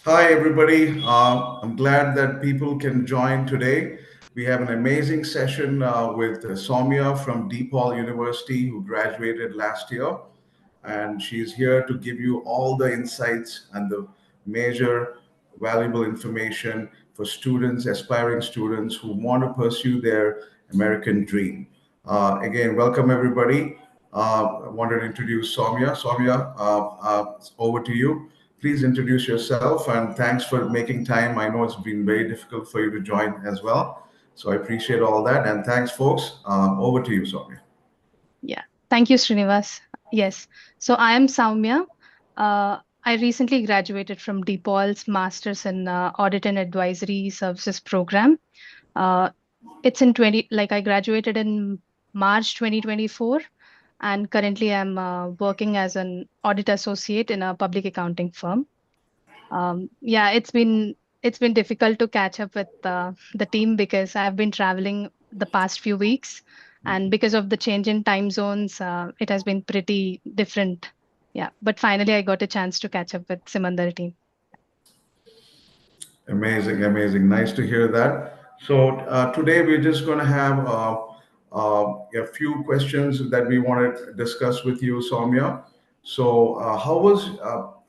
Hi, everybody. I'm glad that people can join today. We have an amazing session with Sowmya from DePaul University, who graduated last year. And she's here to give you all the insights and the major valuable information for students, aspiring students who want to pursue their American dream. Again, welcome, everybody. I wanted to introduce Sowmya. Sowmya, over to you. Please introduce yourself and thanks for making time. I know it's been very difficult for you to join as well. So I appreciate all that. And thanks, folks. Over to you, Sowmya. Yeah, thank you, Srinivas. Yes, so I am Soumya. I recently graduated from DePaul's Masters in Audit and Advisory Services program. Uh, it's in 20, like I graduated in March 2024, and currently I'm working as an audit associate in a public accounting firm. Yeah, it's been difficult to catch up with the team because I've been traveling the past few weeks, and because of the change in time zones, it has been pretty different. Yeah, but finally I got a chance to catch up with Simandhar team. Amazing, amazing. Nice to hear that. So today we're just going to have a few questions that we want to discuss with you, Soumya. So how was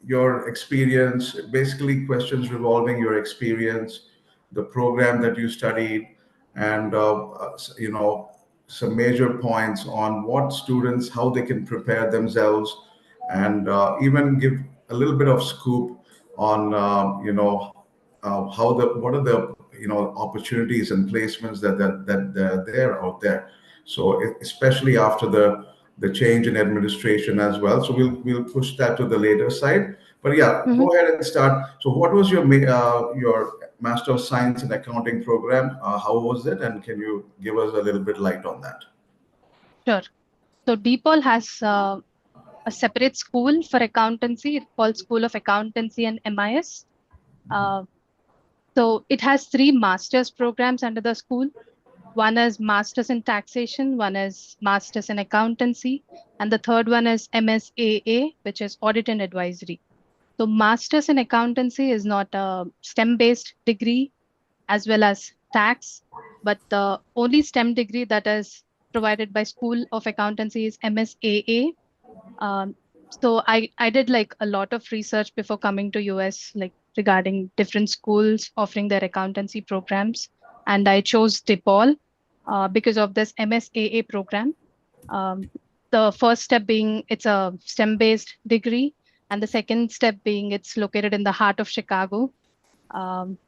your experience? Basically, questions revolving your experience, the program that you studied, and some major points on what students, how they can prepare themselves, and even give a little bit of scoop on how the what are the opportunities and placements that are there out there. So especially after the change in administration as well. So we'll push that to the later side. But yeah, Mhm. go ahead and start. So what was your Master of Science in Accounting program? How was it? And can you give us a little bit light on that? Sure. So DePaul has a separate school for accountancy. It's called School of Accountancy and MIS. Uh, so it has three master's programs under the school. One is Masters in Taxation, one is Masters in Accountancy, and the third one is MSAA, which is Audit and Advisory. So, Masters in Accountancy is not a STEM based degree as well as tax, but the only STEM degree that is provided by School of Accountancy is MSAA. Um, so I did like a lot of research before coming to US, like regarding different schools offering their accountancy programs, and I chose DePaul because of this MSAA program. Um, the first step being it's a STEM-based degree, and the second step being it's located in the heart of Chicago.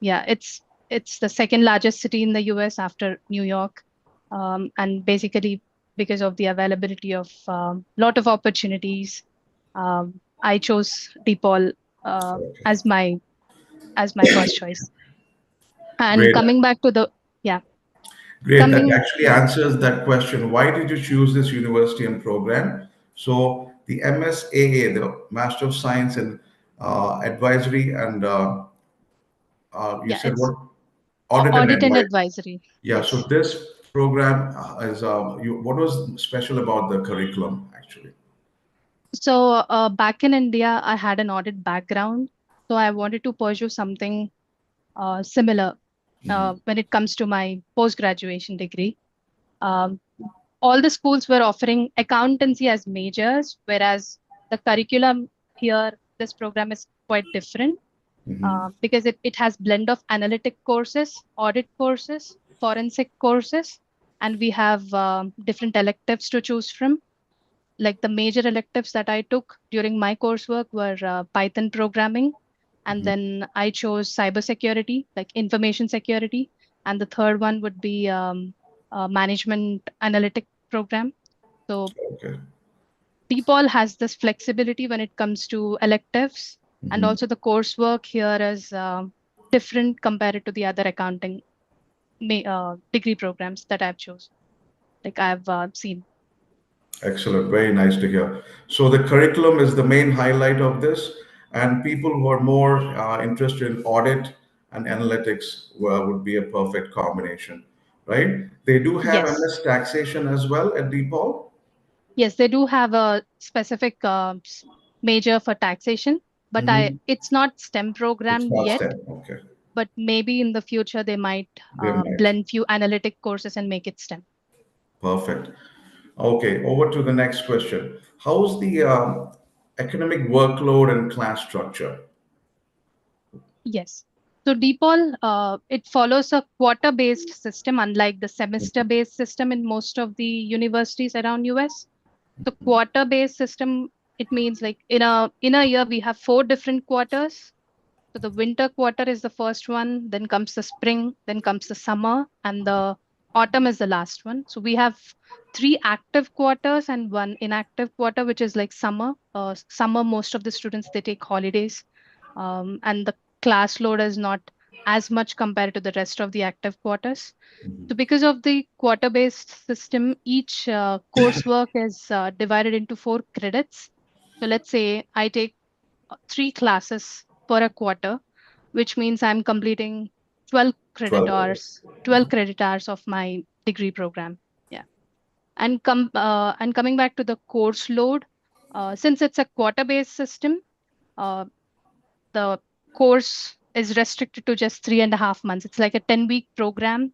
Yeah, it's the second largest city in the US after New York, and basically because of the availability of lot of opportunities, I chose DePaul as my first choice. And Great. coming back to the yeah, Great. That coming actually yeah, answers that question. Why did you choose this university and program? So the MSAA, the Master of Science in Advisory, and you yeah, said it's what? Audit and audit and advice. advisory. Yeah. So Yes. this program is what was special about the curriculum actually? So back in India, I had an audit background, so I wanted to pursue something similar when it comes to my post graduation degree. Um, all the schools were offering accountancy as majors, whereas the curriculum here, this program is quite different because it has blend of analytic courses, audit courses, forensic courses, and we have different electives to choose from. Like the major electives that I took during my coursework were Python programming, and then I chose cybersecurity, like information security, and the third one would be management analytic program. So Okay. DePaul has this flexibility when it comes to electives, and also the coursework here is different compared to the other accounting degree programs that I've chosen, like I've seen. Excellent. Very nice to hear. So the curriculum is the main highlight of this, and people who are more interested in audit and analytics would be a perfect combination, right? They do have Yes. MS taxation as well at DePaul. Yes, they do have a specific major for taxation. but Mm-hmm. it's not STEM It's programmed not yet, STEM. Okay. but maybe in the future they might They might. blend few analytic courses and make it STEM. Perfect. Okay, over to the next question. How's the academic workload and class structure? Yes. So DePaul, it follows a quarter-based system, unlike the semester-based system in most of the universities around US. So quarter-based system, it means like in a year we have four different quarters. So the winter quarter is the first one, then comes the spring, then comes the summer, and the autumn is the last one. So we have three active quarters and one inactive quarter, which is like summer. Summer, most of the students they take holidays, and the class load is not as much compared to the rest of the active quarters. So because of the quarter-based system, each coursework is divided into 4 credits. So let's say I take 3 classes per a quarter, which means I'm completing 12 credit 12. hours, 12 credit hours of my degree program. Yeah. And coming back to the course load, since it's a quarter-based system, uh, the course is restricted to just 3.5 months. It's like a 10-week program.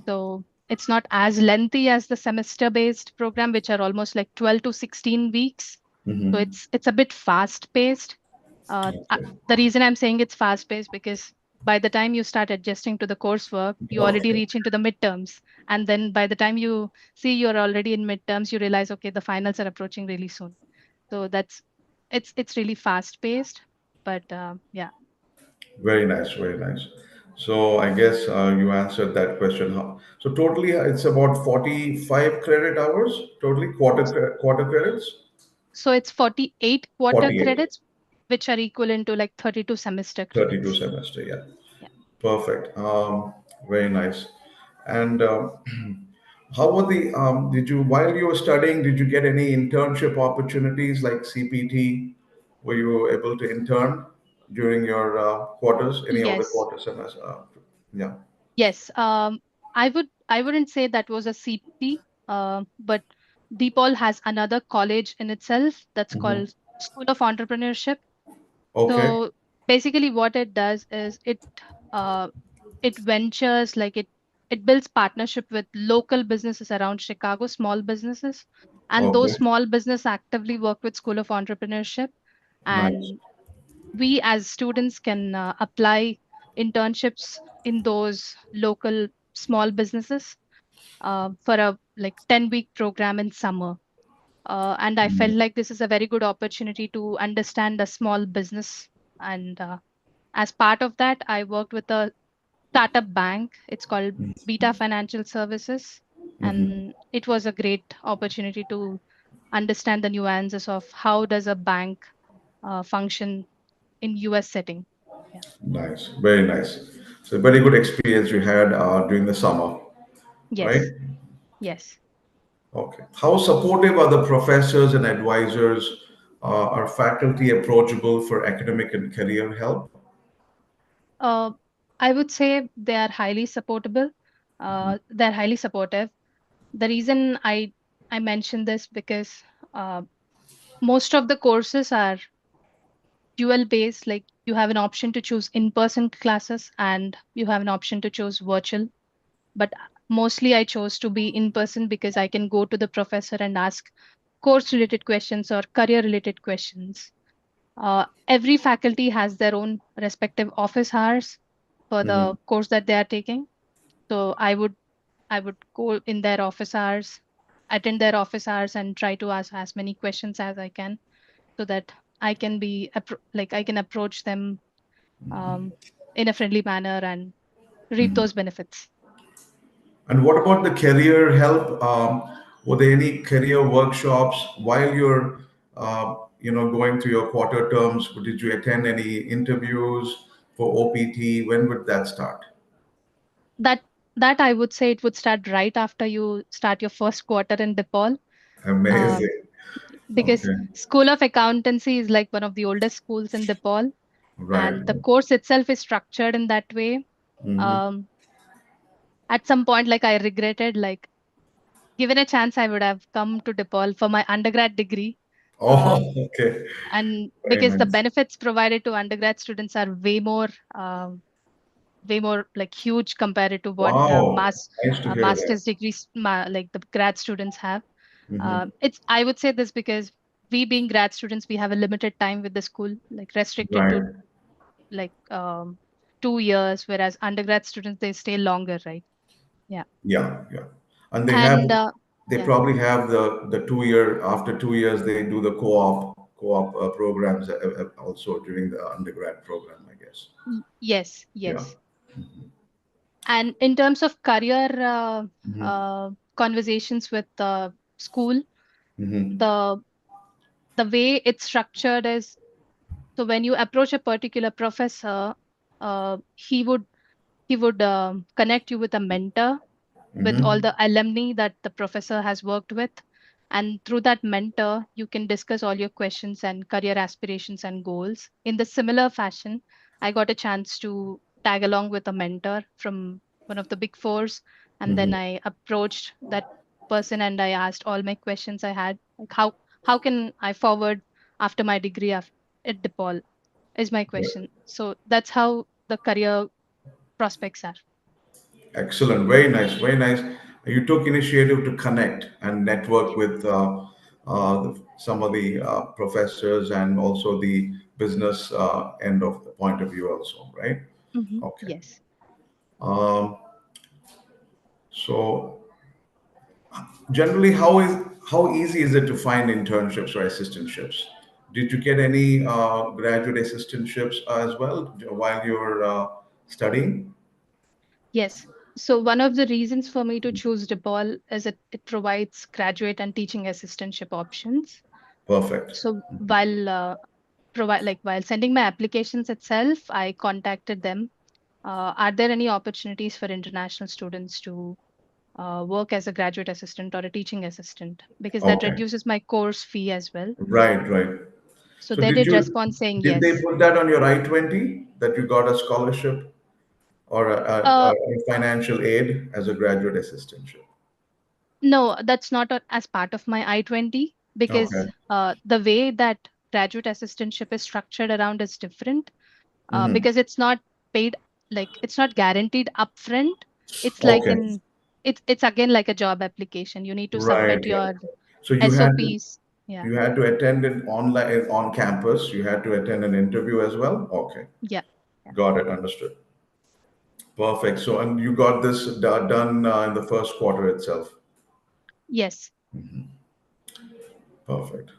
So it's not as lengthy as the semester-based program, which are almost like 12 to 16 weeks. So Mm-hmm. it's a bit fast-paced. Okay. The reason I'm saying it's fast-paced because by the time you start adjusting to the coursework, you already Okay. reach into the midterms. And then by the time you see you're already in midterms, you realize, okay, the finals are approaching really soon. So it's really fast-paced. But yeah. Very nice. Very nice. So I guess you answered that question. So totally, it's about 45 credit hours. Totally, quarter credits. So it's 48 quarter 48. credits, which are equivalent to like 32 semester 32 credits. semester. Yeah. Yeah. Perfect. Very nice. And how were did you, while you were studying, did you get any internship opportunities like CPT? Were you able to intern during your quarters, any of the Yes. quarter semester? Yeah. Yes. I wouldn't say that was a CPT, but DePaul has another college in itself that's Hmm. called School of Entrepreneurship. Okay. So basically, what it does is uh, it ventures like it builds partnership with local businesses around Chicago, small businesses, and those Okay. small business actively work with School of Entrepreneurship, Nice. and we as students can apply internships in those local small businesses for a like 10-week program in summer. And I felt like this is a very good opportunity to understand a small business. And as part of that, I worked with a startup bank. It's called Beta Financial Services. And it was a great opportunity to understand the nuances of how does a bank function in US setting. Yeah. Nice. Very nice. So very good experience you had during the summer, right? Yes. Yes. Okay. How supportive are the professors and advisors? Are faculty approachable for academic and career help? Uh, I would say they are highly supportable. They're highly supportive. The reason I mention this because uh, most of the courses are dual based. Like you have an option to choose in-person classes and you have an option to choose virtual. But mostly I chose to be in person because I can go to the professor and ask course related questions or career related questions. Every faculty has their own respective office hours for Hmm. the course that they are taking. So I would go in their office hours, attend their office hours, and try to ask as many questions as I can, so that I can like I can approach them um, in a friendly manner and reap those benefits. And what about the career help? Were there any career workshops while you're, going through your quarter terms? Did you attend any interviews for OPT? When would that start? That that I would say it would start right after you start your first quarter in DePaul. Um, Amazing. because Okay. School of Accountancy is like one of the oldest schools in DePaul, Right. and the course itself is structured in that way. Hmm. Um, at some point, like I regretted, like given a chance, I would have come to DePaul for my undergrad degree. Oh, Uh, okay. and Very because the nice. benefits provided to undergrad students are way more like huge compared to what Wow. Nice to hear that. master's degrees like the grad students have. Hmm. It's I would say this because we being grad students, we have a limited time with the school, like restricted to Right. like 2 years, whereas undergrad students they stay longer, right? Yeah. Yeah, yeah. And And they yeah. probably have the 2 year, after 2 years, they do the co-op programs also during the undergrad program, I guess. Yes, Yeah. yes. And in terms of career Hmm. conversations with the school, Hmm. the the way it's structured is, so when you approach a particular professor, he would connect you with a mentor with all Hmm. the alumni that the professor has worked with. And through that mentor, you can discuss all your questions and career aspirations and goals. In the similar fashion, I got a chance to tag along with a mentor from one of the big fours. And then Hmm. I approached that person and I asked all my questions I had, like how can I forward after my degree at DePaul is my question. So that's how the career prospects are. Excellent. Very nice. Very nice. You took initiative to connect and network Yeah. with some of the professors and also the business end of the point of view also, right? Okay. Yes. Um, so generally, how easy is it to find internships or assistantships? Did you get any graduate assistantships as well while you were studying? Yes. So one of the reasons for me to choose DePaul is it provides graduate and teaching assistantship options. Perfect. So while sending my applications itself, I contacted them. Are there any opportunities for international students to work as a graduate assistant or a teaching assistant? Because that Okay. reduces my course fee as well. Right, right. So So they did respond saying did they yes. put that on your I-20 that you got a scholarship or Uh, a financial aid as a graduate assistantship? no, that's not as part of my I-20 because Okay. the way that graduate assistantship is structured around is different Hmm. because it's not paid, like it's not guaranteed upfront. It's like Okay. it's again like a job application. You need to Right, submit right. your So SOPs. Yeah, you had to attend it online on campus. You had to attend an interview as well. Okay. yeah, yeah. Got it. Understood. Perfect. So, and you got this done in the first quarter itself. Yes. Perfect.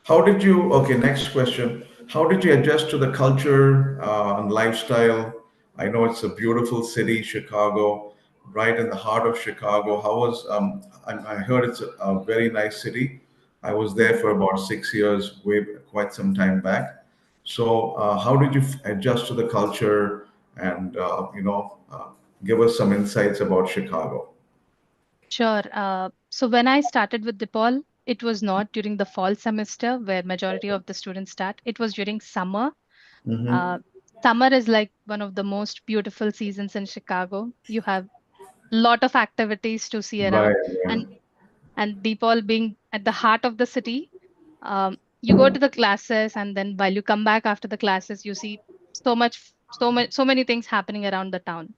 How did you, okay, next question. How did you adjust to the culture and lifestyle? I know it's a beautiful city, Chicago, right in the heart of Chicago. How was, I heard it's a very nice city. I was there Mhm. for about 6 years, quite some time back. So, how did you adjust to the culture and, give us some insights about Chicago? Sure. So when I started with DePaul, it was not during the fall semester where majority of the students start. It was during summer. Hmm. Uh, Summer is like one of the most beautiful seasons in Chicago. You have lot of activities to see Right, around, right. and DePaul being at the heart of the city, you go to the classes, and then while you come back after the classes, you see so many things happening around the town.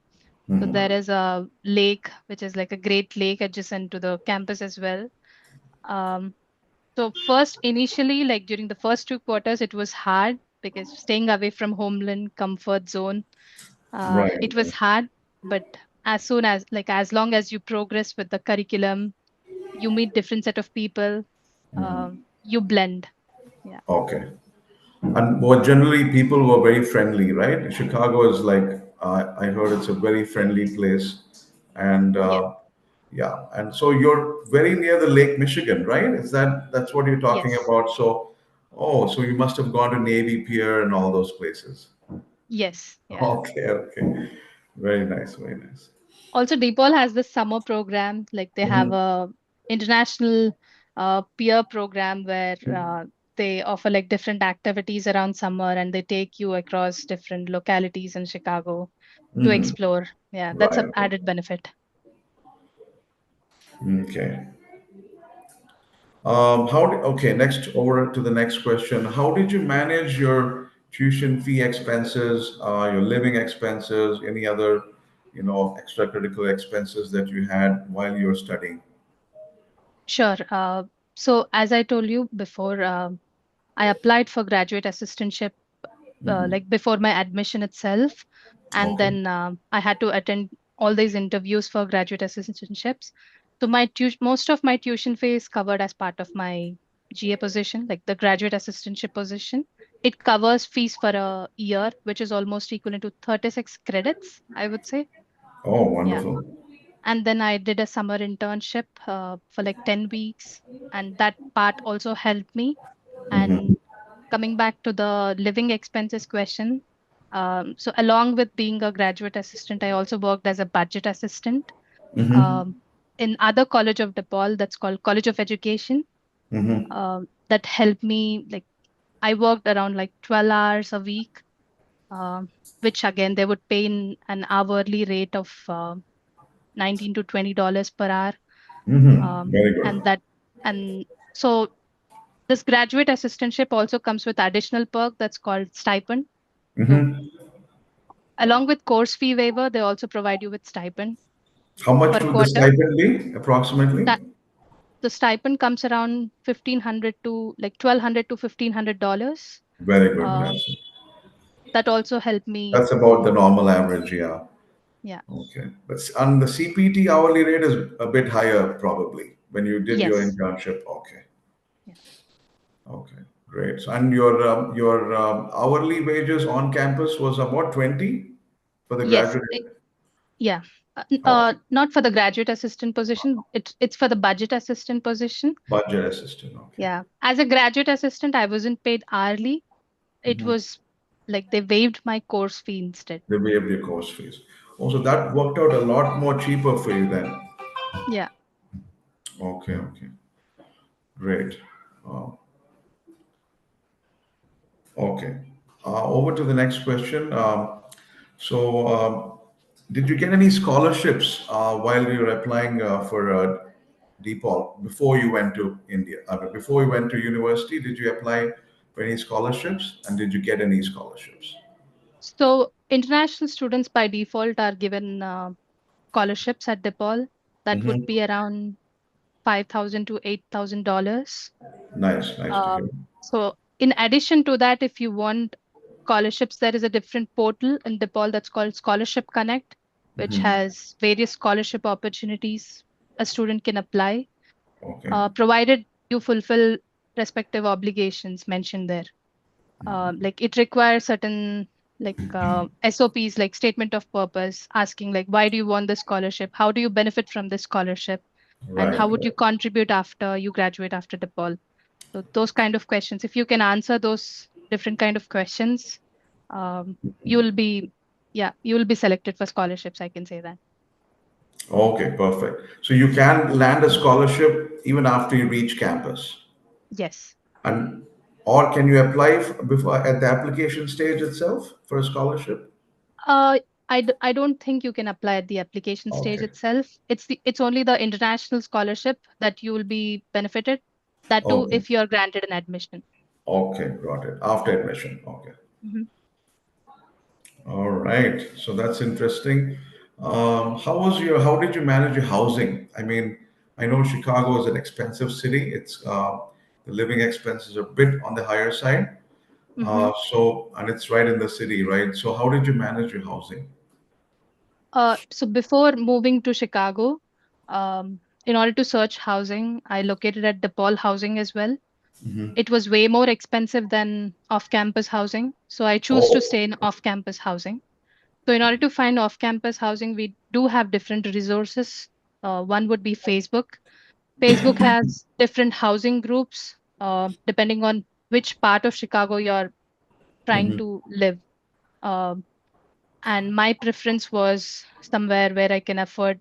So there is a lake, which is like a great lake adjacent to the campus as well. Um, so first, initially, like during the first 2 quarters, it was hard because staying away from homeland comfort zone, Right. it was hard. But as long as you progress with the curriculum, you meet different set of people, you blend. Yeah. Okay. And what generally people were very friendly, right? Chicago is like I heard it's a very friendly place, and Yeah. yeah, and so you're very near the Lake Michigan, right? That's what you're talking Yes. about? So, oh, so you must have gone to Navy Pier and all those places. Yes. Yeah. Okay, okay, very nice, very nice. Also, DePaul has this summer program. Like they have Mhm. a international peer program where they offer like different activities around summer, and they take you across different localities in Chicago to explore. Yeah, that's a Right. added benefit. Okay. Okay, next over to the next question. How did you manage your tuition fee expenses, your living expenses, any other, extracurricular expenses that you had while you were studying? Sure. So as I told you before, I applied for graduate assistantship like before my admission itself, and Okay. then I had to attend all these interviews for graduate assistantships. So most of my tuition fee is covered as part of my GA position, like the graduate assistantship position. It covers fees for a year, which is almost equivalent to 36 credits, I would say. Oh, Yeah. wonderful. And then I did a summer internship for like 10 weeks, and that part also helped me. Mm-hmm. And coming back to the living expenses question, so along with being a graduate assistant, I also worked as a budget assistant Mm-hmm. um, in other college of DePaul that's called College of Education. Mm-hmm. That helped me, like I worked around like 12 hours a week, which again they would pay in an hourly rate of 19 to $20 per hour. Mm-hmm. Very And good. that and so this graduate assistantship also comes with additional perk that's called stipend. So Mm-hmm. along with course fee waiver, they also provide you with stipend How much per would the quarter. stipend be approximately? That the stipend comes around 1,500 to like 1,200 to $1,500. Very good. Uh, that also helped me. That's about the normal average, yeah. Yeah. Okay. But on the CPT hourly rate is a bit higher probably when you did your Yes. internship. Okay. Yeah. Okay. Great. So, and your hourly wages on campus was about 20 for the Yes. graduate. Yeah. Okay. Not for the graduate assistant position. It's for the budget assistant position. Budget assistant. Okay. Yeah. As a graduate assistant, I wasn't paid hourly. It Mhm. was like they waived my course fee instead. They waived your course fees. Also, that worked out a lot more cheaper for you then. Yeah. Okay. Okay. Great. Uh, okay. Over to the next question. So, did you get any scholarships while you were applying for DePaul before you went to India? Before you went to university, did you apply for any scholarships, and did you get any scholarships? So international students by default are given scholarships at DePaul. That would Hmm. be around $5,000 to $8,000. Nice, nice to hear. So in addition to that, if you want scholarships, there is a different portal in DePaul that's called Scholarship Connect, which Hmm. has various scholarship opportunities a student can apply, Okay. provided you fulfill respective obligations mentioned there. Like it requires certain like SOPs, like statement of purpose, asking like why do you want this scholarship? How do you benefit from this scholarship? And Right, how would you right. contribute after you graduate after DePaul? So those kind of questions, if you can answer those different kind of questions, you will be, yeah, you will be selected for scholarships. I can say that. Okay, perfect. So you can land a scholarship even after you reach campus, Yes. and or can you apply before at the application stage itself for a scholarship? Uh, I don't think you can apply at the application stage Okay. itself. It's only the international scholarship that you will be benefited. That too, Okay. if you are granted an admission. Okay, got it. After admission. Okay. Mhm. All right. So that's interesting. How did you manage your housing? I mean, I know Chicago is an expensive city. The living expenses are a bit on the higher side. Mhm. And it's right in the city, right? So how did you manage your housing? So before moving to Chicago, in order to search housing, I located at DePaul housing as well. It was way more expensive than off-campus housing, so I choose to Oh, stay in off-campus housing. So in order to find off-campus housing, we do have different resources. One would be Facebook. Facebook has different housing groups, depending on which part of Chicago you're trying to live. Um, and my preference was somewhere where I can afford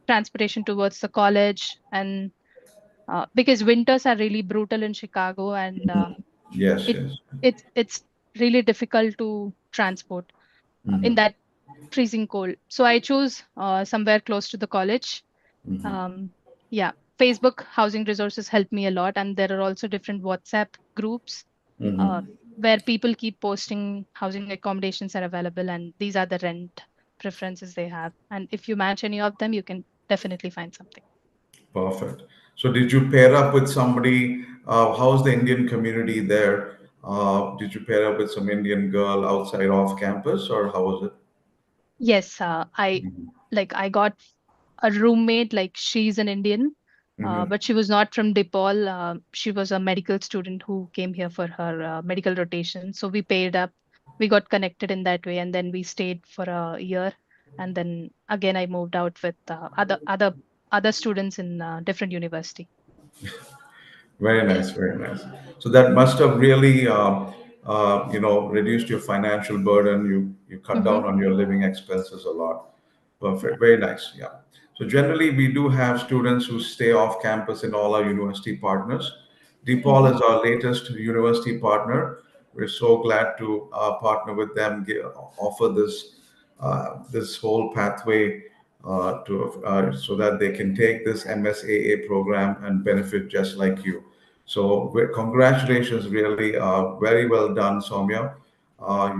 transportation towards the college, and because winters are really brutal in Chicago, and yes, it yes. it's really difficult to transport in that freezing cold. So I chose somewhere close to the college. Um, yeah. Facebook housing resources help me a lot, and there are also different WhatsApp groups uh, where people keep posting housing accommodations are available, and these are the rent preferences they have. And if you match any of them, you can definitely find something. Perfect. So, did you pair up with somebody? How's the Indian community there? Did you pair up with some Indian girl outside off campus, or how was it? Yes, I got a roommate, like she's an Indian, Hmm. but she was not from DePaul. She was a medical student who came here for her medical rotation. So we paired up, we got connected in that way, and then we stayed for a year. And then again, I moved out with other students in different university. Very Yeah. nice, very nice. So that must have really, reduced your financial burden. You cut Mm-hmm. down on your living expenses a lot. Perfect, very nice. Yeah. So generally, we do have students who stay off campus in all our university partners. Mm-hmm. DePaul is our latest university partner. We're so glad to partner with them, offer this whole pathway so that they can take this MSAA program and benefit just like you. So congratulations, really, very well done, Soumya.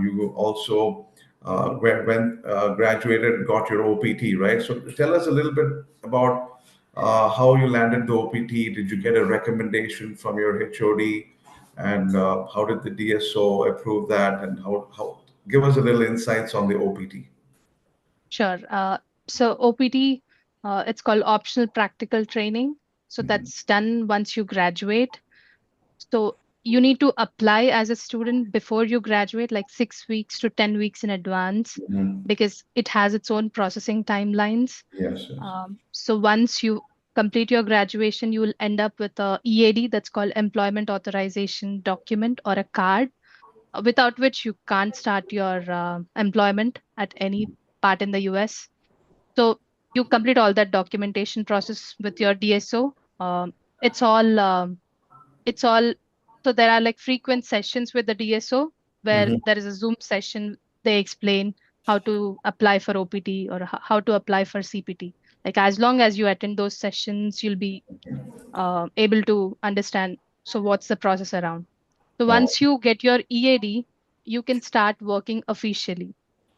You also when graduated got your OPT, right? So tell us a little bit about how you landed the OPT. Did you get a recommendation from your HOD? And how did the DSO approve that? And how give us a little insights on the OPT. Sure. So OPT, it's called optional practical training. So that's done once you graduate. So you need to apply as a student before you graduate, like 6 weeks to 10 weeks in advance, Mhm. because it has its own processing timelines. Yes, yes. So once you complete your graduation, you will end up with a EAD, that's called Employment Authorization Document, or a card, without which you can't start your employment at any part in the US. So you complete all that documentation process with your DSO. It's all it's all so there are like frequent sessions with the DSO where Hmm. there is a Zoom session. They explain how to apply for OPT or how to apply for CPT. Like as long as you attend those sessions, you'll be able to understand. So what's the process around? So Oh, once you get your EAD, you can start working officially.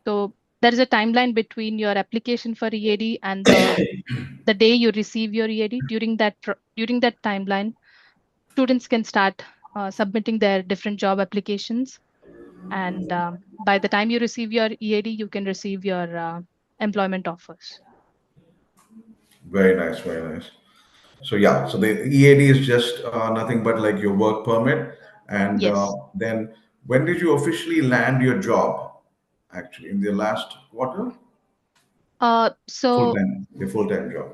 So there is a timeline between your application for EAD and the day you receive your EAD. During that timeline, students can start submitting their different job applications, and by the time you receive your EAD, you can receive your employment offers. very nice, very nice. So yeah, so the EAD is just nothing but like your work permit. And Yes. then when did you officially land your job? Actually, in the last quarter, full So time, your full time job.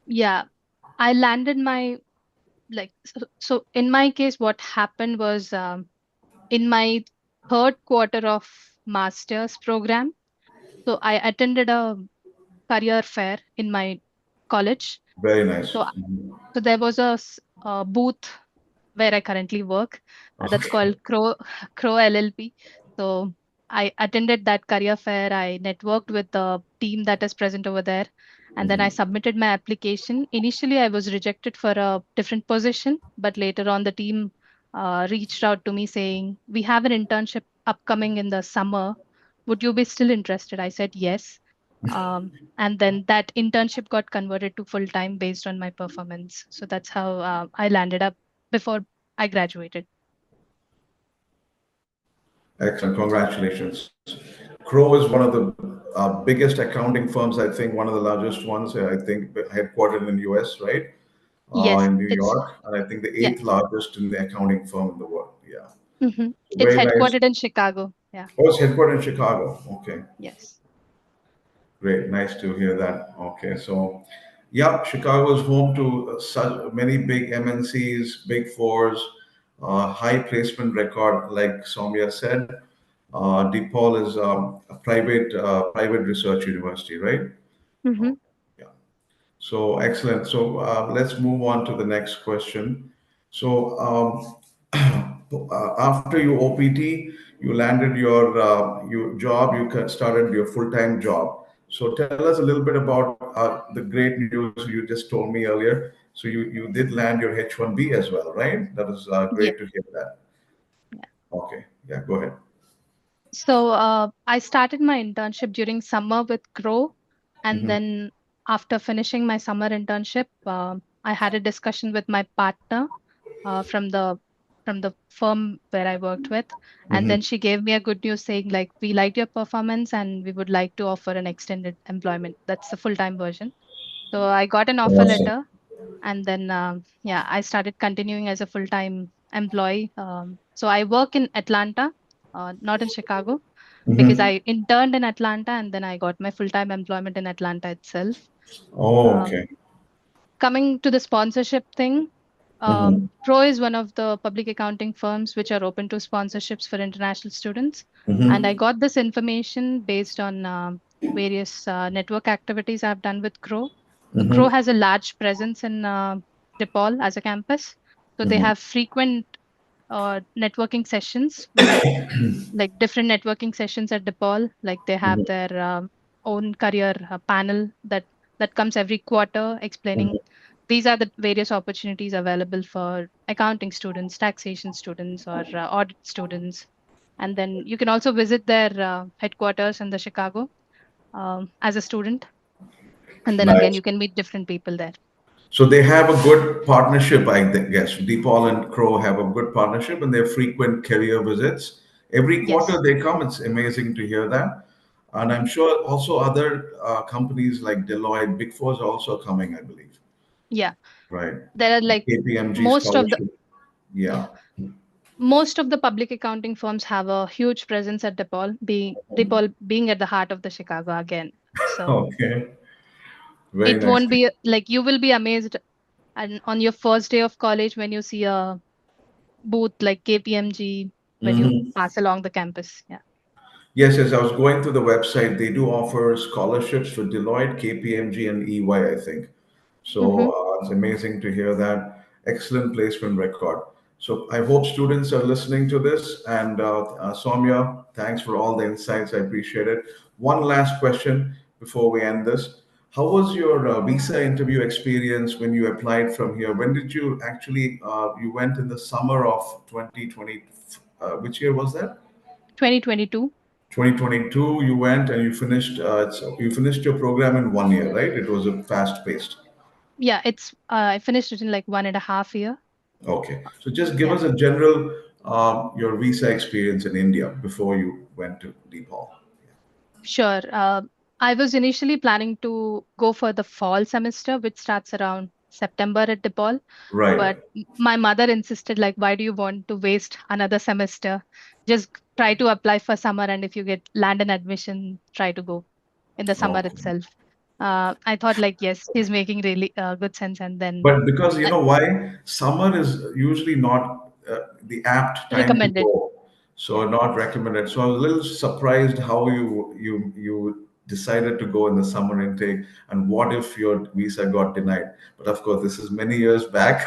yeah, I landed my so in my case, what happened was, in my third quarter of master's program, so I attended a career fair in my college. Very nice. So so there was a booth where I currently work. That's Okay. called Crow LLP. So I attended that career fair. I networked with the team that is present over there, and then I submitted my application. Initially, I was rejected for a different position, but later on, the team reached out to me saying, "We have an internship upcoming in the summer. Would you be still interested?" I said yes. And then that internship got converted to full time based on my performance. So that's how I landed up before I graduated. Excellent. Congratulations. Crow is one of the biggest accounting firms, I think, one of the largest ones, I think, headquartered in the US, right? Yes, In New it's York, and I think the yeah. eighth largest in the accounting firm in the world. Yeah. It's Very nice. headquartered in Chicago. Yeah. Oh, it's headquartered in Chicago. Okay. Yes. Great. Nice to hear that. Okay. So, yeah, Chicago is home to such many big MNCs, big fours, high placement record, like Soumya said. DePaul is a private research university, right? Mm-hmm. Yeah. So excellent. So let's move on to the next question. So after your OPT, you landed your job. Started your full time job. So tell us a little bit about the great news you just told me earlier. So you did land your H1B as well, right? That is Yeah. great to hear that. Yeah. Okay, yeah, go ahead. So I started my internship during summer with Crow, and Hmm. then after finishing my summer internship, I had a discussion with my partner from the firm where I worked with, and Hmm. then she gave me a good news saying like we liked your performance and we would like to offer an extended employment. That's the full-time version. So I got an offer Awesome. letter, and then yeah, I started continuing as a full-time employee. So I work in Atlanta, not in Chicago, because Hmm. I interned in Atlanta and then I got my full-time employment in Atlanta itself. Oh, Um, okay. Coming to the sponsorship thing, Hmm. Pro is one of the public accounting firms which are open to sponsorships for international students. And I Hmm. got this information based on various network activities I've done with Crow. So Crow Hmm. has a large presence in DePaul as a campus. So they Hmm. have frequent networking sessions where like different networking sessions at DePaul. Like they have Hmm. their own career panel that comes every quarter explaining these are the various opportunities available for accounting students, taxation students, or audit students. And then you can also visit their headquarters in the Chicago as a student. And then again, Nice. you can meet different people there. So they have a good partnership, guess. DePaul and Crow have a good partnership, and they have frequent career visits. Every quarter Yes. they come. It's amazing to hear that. And I'm Mhm. sure also other companies like Deloitte, Big Four are also coming, I believe. Yeah. Right. There are like KPMG most of the scholarship. Yeah. yeah. Most of the public accounting firms have a huge presence at DePaul being at the heart of the Chicago again. So Okay. Very it nice. won't be like you will be amazed and on your first day of college when you see a booth like KPMG when you Mhm. pass along the campus. Yeah. Yes, yes. I was going through the website. They do offer scholarships for Deloitte, KPMG, and EY, I think. So Mm-hmm. it's amazing to hear that. Excellent placement record. So I hope students are listening to this. And Soumya, thanks for all the insights. I appreciate it. One last question before we end this. How was your visa interview experience when you applied from here? When did you actually, you went in the summer of 2020, which year was that? 2022. 2022, you went and you finished, you finished your program in 1 year, right? It was a fast paced. Yeah, it's I finished it in like 1.5 year. Okay. So just give Yeah. us a general your visa experience in India before you went to DePaul. Sure. I was initially planning to go for the fall semester, which starts around September at DePaul. Right. But my mother insisted, like, why do you want to waste another semester? Just try to apply for summer, and if you get land an admission, try to go in the summer Okay. itself. I thought, like, yes, she's making really good sense, and then But because you I know why? Summer is usually not the apt time to recommended. go, Yeah. so not recommended. So I was a little surprised how you decided to go in the summer intake, and what if your visa got denied? But of course, this is many years back.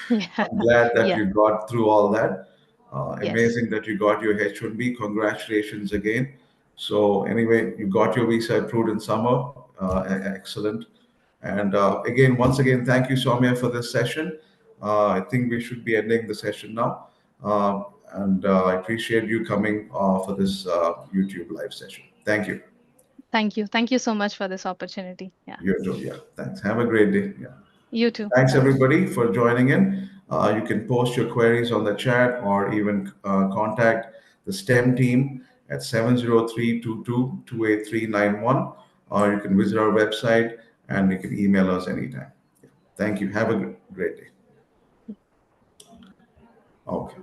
Yeah. I'm glad that Yeah. you got through all that. Yes. Amazing that you got your H1B. Congratulations again. So anyway, you got your visa approved in summer. Excellent. And again, once again, thank you, Soumya, for this session. I think we should be ending the session now. And I appreciate you coming for this YouTube live session. Thank you. Thank you. Thank you so much for this opportunity. Yeah. You too. Yeah. Thanks. Have a great day. Yeah. You too. Thanks, Bye. everybody, for joining in. You can post your queries on the chat or even contact the STEM team at 703-22-28391, or you can visit our website and you can email us anytime. Thank you. Have a great day. Okay.